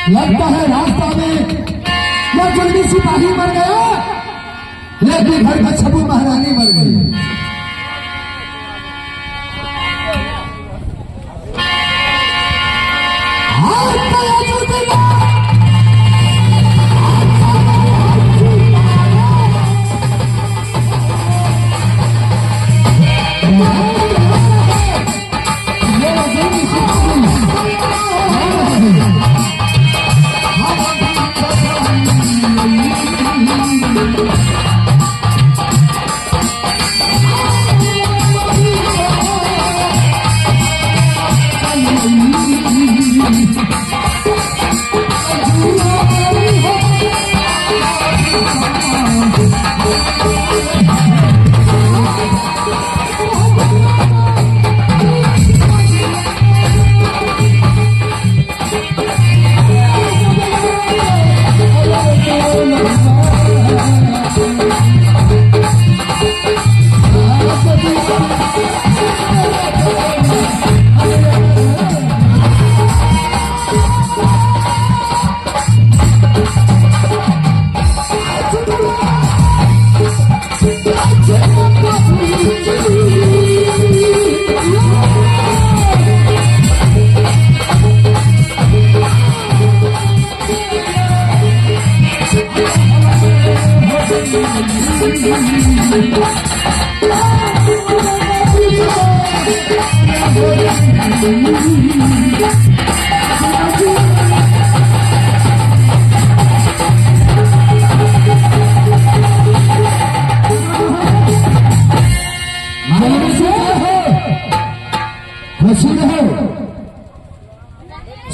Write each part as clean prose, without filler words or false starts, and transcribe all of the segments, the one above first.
लगता है रास्ता में या जल्दी सिपाही मर गया, लेकिन घर में छबू महारानी मर गई।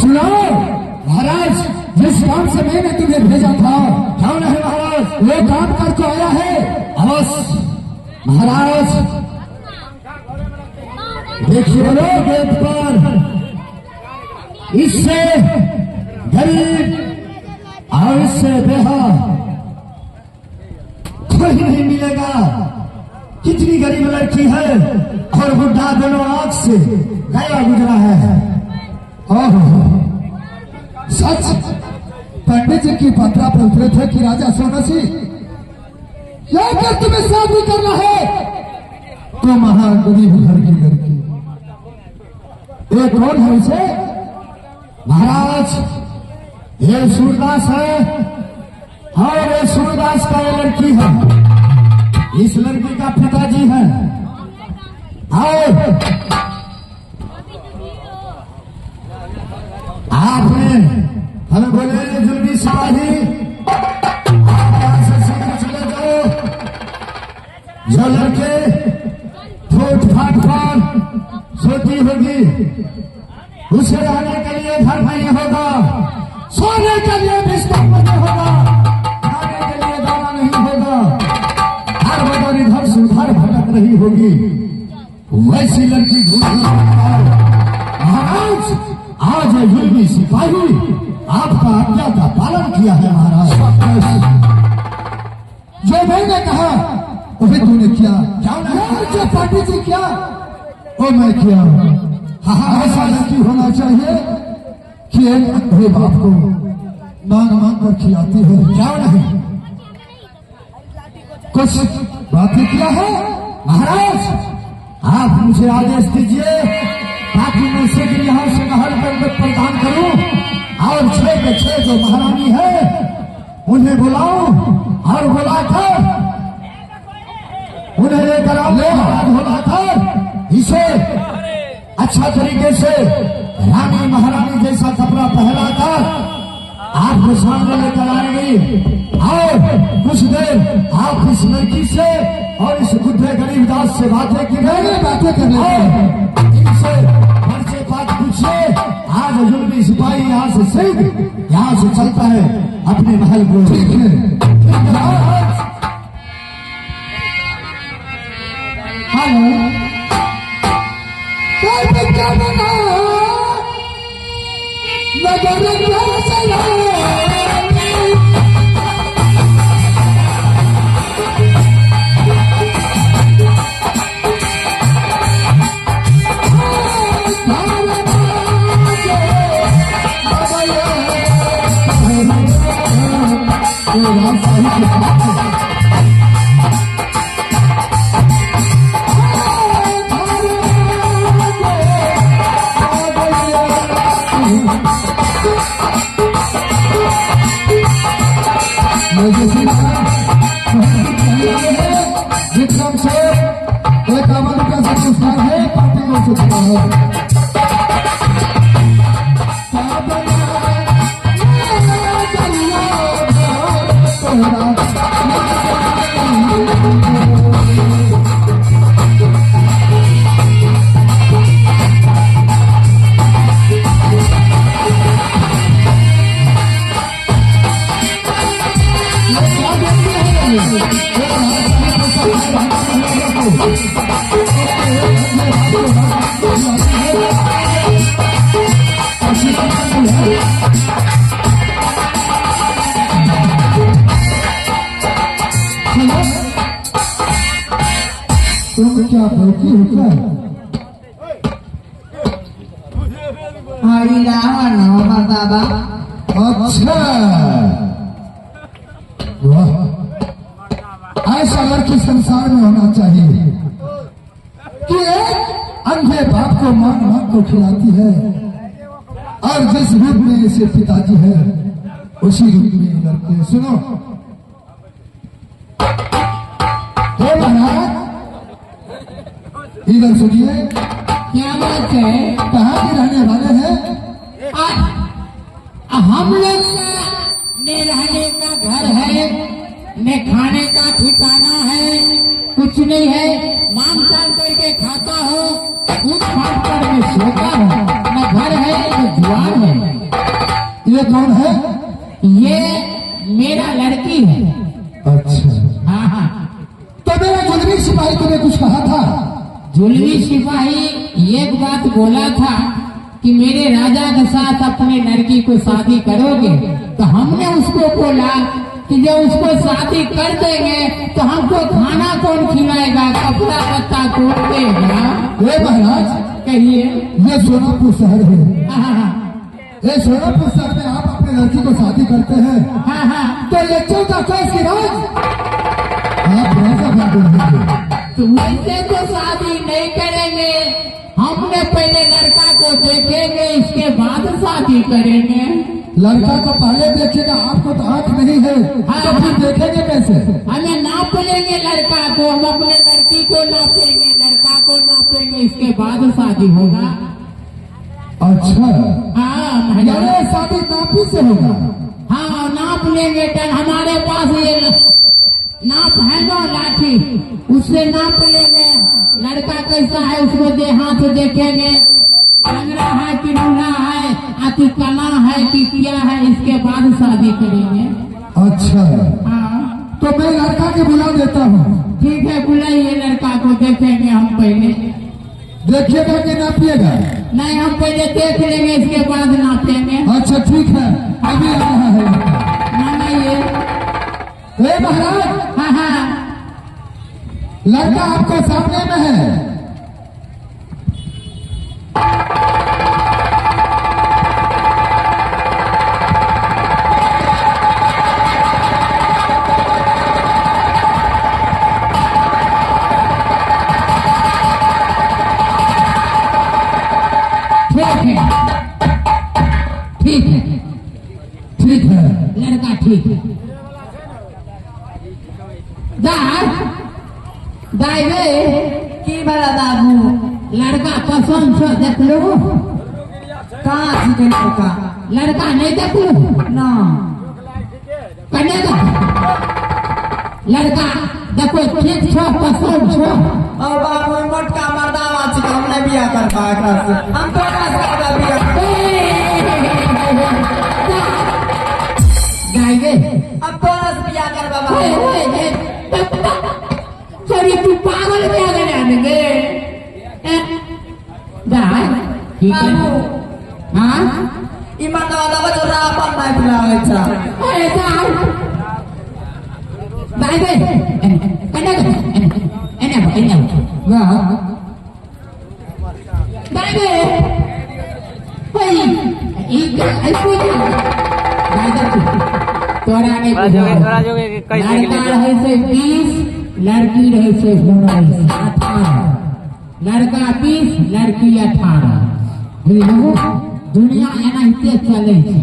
सुनाओ महाराज, जिस काम से मैंने तुम्हें भेजा था, क्या नहीं महाराज, वो काम करके आया है। अवश्य महाराज, देखिए बोलो गेट पर इससे गरीब और इससे बेहाल कोई नहीं मिलेगा। कितनी गरीब लड़की है और बुढ़ा दोनों आंख से गया गुजरा है। सच पंडित जी की पत्रा पर उतरे थे कि राजा सोना सिंह क्या कर तुम्हें शादी करना है, तो महागरीब घर की लड़की एक कौन है उसे? महाराज ये सूरदास है और ये सूरदास का ये लड़की है, इस लड़की का पिताजी है। और आपने हमें बोले जुल्मी सिपाही आप से सीधे चले जाओ, जो लड़के ठोट फाट पर सोती होगी उसे रहने के लिए घर नहीं होगा, सोने के लिए बिस्तर नहीं होगा, खाने के लिए दाना नहीं होगा, हर बदर इधर से उधर भटक रही होगी, वैसी लड़की ढूंढ। महाराज आज जुल्मी सिपाही आपका आज्ञा का पालन किया है महाराज। जो मैंने कहा वही तूने किया, क्या नहीं जो पार्टी जी किया वो मैं किया। ऐसा लड़की होना चाहिए कि एक अंधे बाप को मांग मांग कर खिलाती है, क्या नहीं कुछ बातें किया है। महाराज आप मुझे आदेश दीजिए ताकि मैं शीघ्र यहाँ से महल पर प्रदान करूं और 6 के 6 जो महारानी है उन्हें बुलाऊं और बुलाकर उन्हें लेकर आऊं, बुलाकर इसे अच्छा तरीके से रानी महारानी जैसा कपड़ा पहनाकर आपको सामने लेकर आएंगी और कुछ देर आप इस लड़की से और इस बुढ़े गरीब दास से बातें की बातें करने इनसे परिचय बात पूछिए। आज जुल्मी सिपाही यहाँ से चलता है अपने महल को। विक्रम से 51 रुपया से पुरस्कार है, पार्टी को चुका है। तुम क्या भौती हो क्या? हरि राम नमः बाबा। अच्छा, वाह, ऐसा लड़की संसार में होना चाहिए कि एक अंधे बाप को मां को खिलाती है और जिस रूप में इसे पिताजी है उसी रूप में लड़के। सुनो तो महाराज, इधर सुनिए, क्या बात है? कहाँ के रहने वाले हैं? हम लोग का न रहने का घर है, न खाने का ठिकाना है, कुछ नहीं है। मांग तान करके खाता हो, उठ फाट कर में सोता हो, न घर है न द्वार है। ये कौन है? ये मेरा लड़की है। अच्छा, हाँ हाँ। तो मेरा जुलमी सिपाही तुम्हें कुछ कहा था? जुलमी सिपाही एक बात बोला था कि मेरे राजा के साथ अपने लड़की को शादी करोगे, तो हमने उसको बोला कि जब उसको शादी कर देंगे तो हमको खाना कौन खिलाएगा, कपड़ा पत्ता कौन देगा? ये महाराज, कहिए। ये सोनापुर शहर है। हाँ हाँ ये सोनापुर शहर में आप अपने लड़की को शादी करते हैं, हाँ हाँ। तो ये 14 की रात आप राजा बन जाएंगे। तो वैसे तो शादी नहीं करेंगे, हमने पहले लड़का को देखेंगे, इसके बाद शादी करेंगे। लड़का को पहले देखेगा, आपको तो आंख नहीं है, तो फिर देखेंगे कैसे? हमें नाप लेंगे लड़का को, हम अपने लड़की को नापेंगे, लड़का को नापेंगे, इसके बाद शादी होगा। अच्छा, हाँ यानी शादी नापी से होगा? हाँ, नाप लेंगे। टन हमारे पास ये नाप है ना, लाठी, उससे नाप लेंगे। लड़का कैसा है उसको हाथ देखेंगे, लंगड़ा है कि लूला है, आती कला है कि क्या है, इसके बाद शादी करेंगे। अच्छा, हाँ तो मैं लड़का के बुला देता हूँ। ठीक है, बुलाइए लड़का को, देखेंगे हम पहले। देखिएगा कि नापिएगा? नहीं, हम पहले देख लेंगे, इसके बाद नापेंगे। अच्छा ठीक है, अभी आ रहा है। मंगाइए। हे महाराज, हाँ हाँ, लड़का आपको सामने में है। ठीक है, ठीक है, लड़का ठीक है। दाई वे की बड़ा बाबू, लड़का पसंद से देख लो। कहाँ थी लड़का? लड़का नहीं देख लो ना, कन्या लड़का देखो, ठीक छो, पसंद छो। और बाबू मोटका मर्दावा छी, हमने बिया कर पाए, हम तो बिया। गाय गे, अब तो बिया कर बाबा। सॉरी, तू पागल में आ गया गे। दाई ठीक है। हाँ, ई मर्दावा तो रापन नहीं बुलावे छा। अरे दाई दाई गे, कन्या एने वाह दाई गे, भाई ई ऐसे दाई गे तोरा नहीं तोरा जो कैसे लड़का रहे से 20, लड़की रहे से 19, 18। लड़का 20, लड़की 18। बुझलू दुनिया एनाहिते चले छै।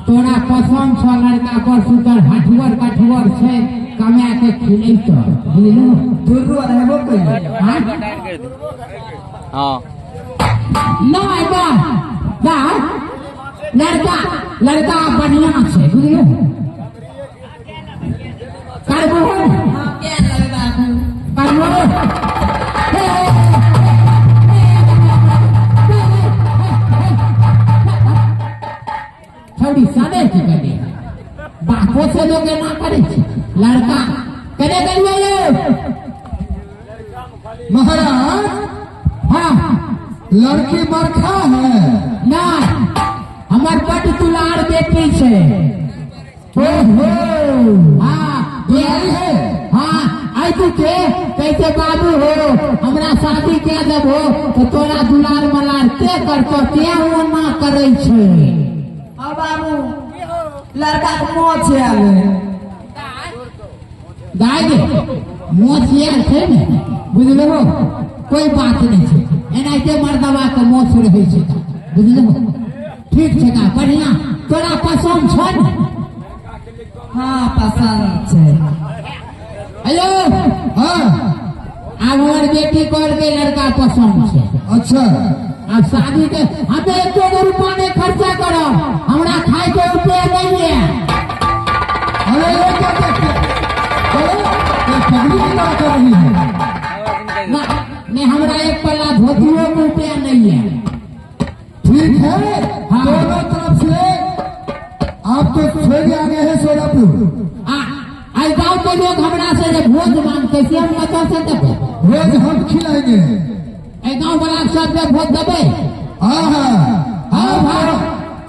तोरा पसंद छ लड़का पर सुतर हठवर कठवर छै कमा के खिलै तो बुझलू दुर्रो रहबो कइले हाँ नहीं बा लड़का लड़का बढ़िया छै बुझलू करबो के लगबा करबो थोड़ी सादे की करे बापो से लोग ना करे छी लड़का करे करिए महाराज हाँ लड़की बरखा है ना हमार बड़ दुलार बेटी छै ओहो हाँ दुलारी है हाँ आई तू के कैसे बाबू हो हमरा शादी के जब हो तो तोरा दुलार मलार के करतो ते वो ना करे छै आ बाबू लड़का के मोछ आले गाय दे मोचिया छै ने बुझलहो कोई बात नहीं छै एनाहिते मर्दवा के मोछ रहै छै बुझलहो ठीक छै का बढ़िया तोरा पसंद छ ने हाँ पसंद छै हेलो हाँ अब हमार बेटी कॉल के लड़का पसंद छै अच्छा अब शादी के हमें 1 रुपया नहीं खर्चा करो हमरा खाए के रुपया नहीं है अरे ये क्या देखते अरे ये पगड़ी की बात कर रही है ना नहीं हमरा एक पल्ला धोतियों के रुपया नहीं है ठीक है हाँ। दोनों तरफ से आप तो फेंक आ गए हैं सोलापुर आई गाँव के लोग हमरा से जब भोज मांग कैसे हम बता सकते रोज हम खिलाएंगे आई गाँव वाला सब पे भोज देवे हाँ हाँ हाँ भाई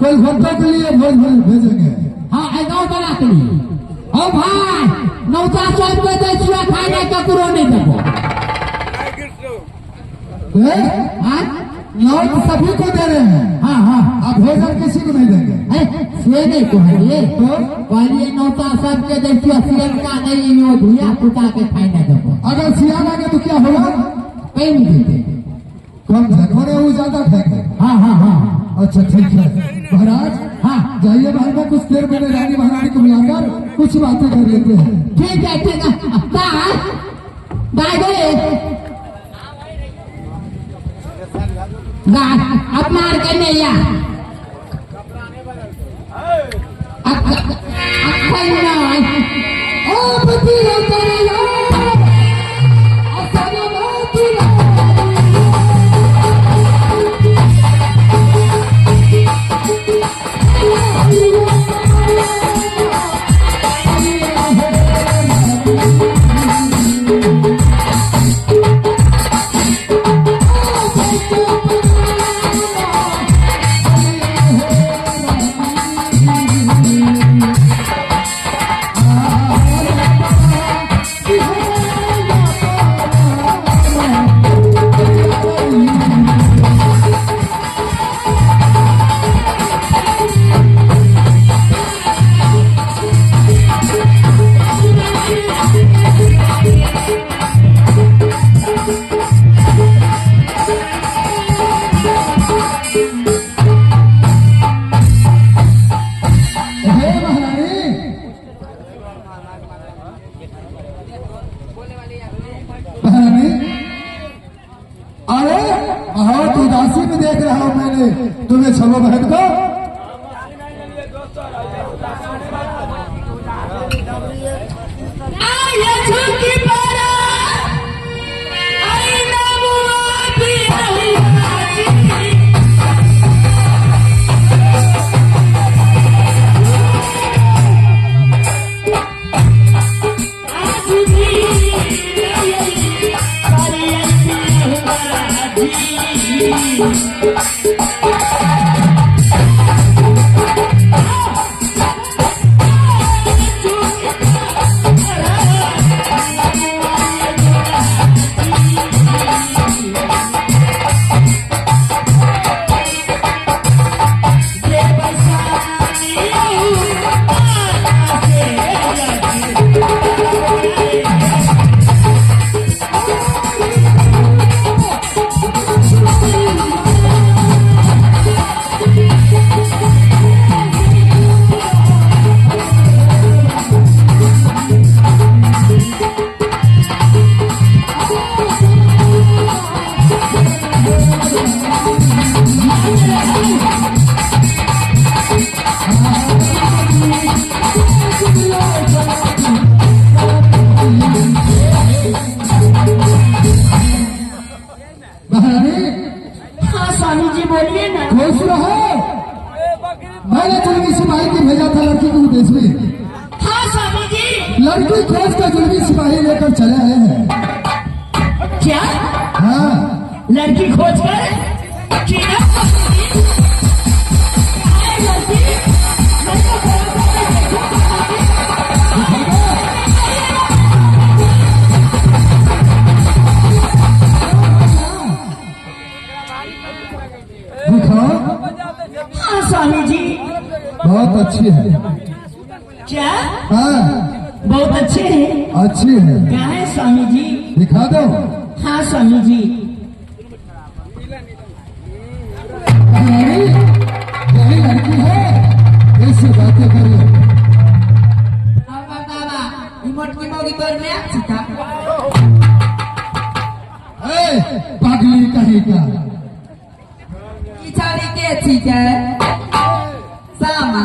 कोई भक्तों के लिए भोज भेजेंगे हाँ आई गाँव वाला के लिए ओ भाई 900 रुपये दे छुआ खाए नहीं ककरो नहीं देबो हाँ लौट सभी को दे रहे हैं हाँ हाँ आप भोजन किसी को नहीं देंगे से नहीं कहलिए कहलिए 900 के देखिए सियनका नहीं यो धिया पुता के खाए नहीं देबो अगर सियाना के तो क्या होगा कहीं नहीं देते कम झकोरे वो ज्यादा फेंके हाँ हाँ हाँ अच्छा ठीक है महाराज हाँ जाइए भाई में कुछ देर में रानी महारानी को बुलाकर कुछ बातें कर लेते हैं ठीक है गाय अपमार के नहीं या अखन नहीं ओ पति तेरे यार असर अरे बहुत उदासी में देख रहा हूं मैंने तुम्हें छलो बहन को खुश रहो। मैंने जुलमी सिपाही की भेजा था लड़की को विदेश में। हाँ स्वामी जी। लड़की खोज कर जुलमी सिपाही लेकर चले आए हैं। क्या? हाँ, लड़की खोज कर? किधर स्वामी जी? कहाँ है लड़की? मैं तो खोज कर देखूं स्वामी जी। दिखाओ। हाँ स्वामी जी। बहुत अच्छी है। क्या? हाँ, बहुत अच्छे हैं। अच्छी है। क्या है स्वामी जी? दिखा दो। हाँ स्वामी जी। यही लड़की है, इससे बातें करिए। बाबा मोटकी मोगी तोड़ में सीता पागली कहीं का। किछाड़ी के ठीक है सामा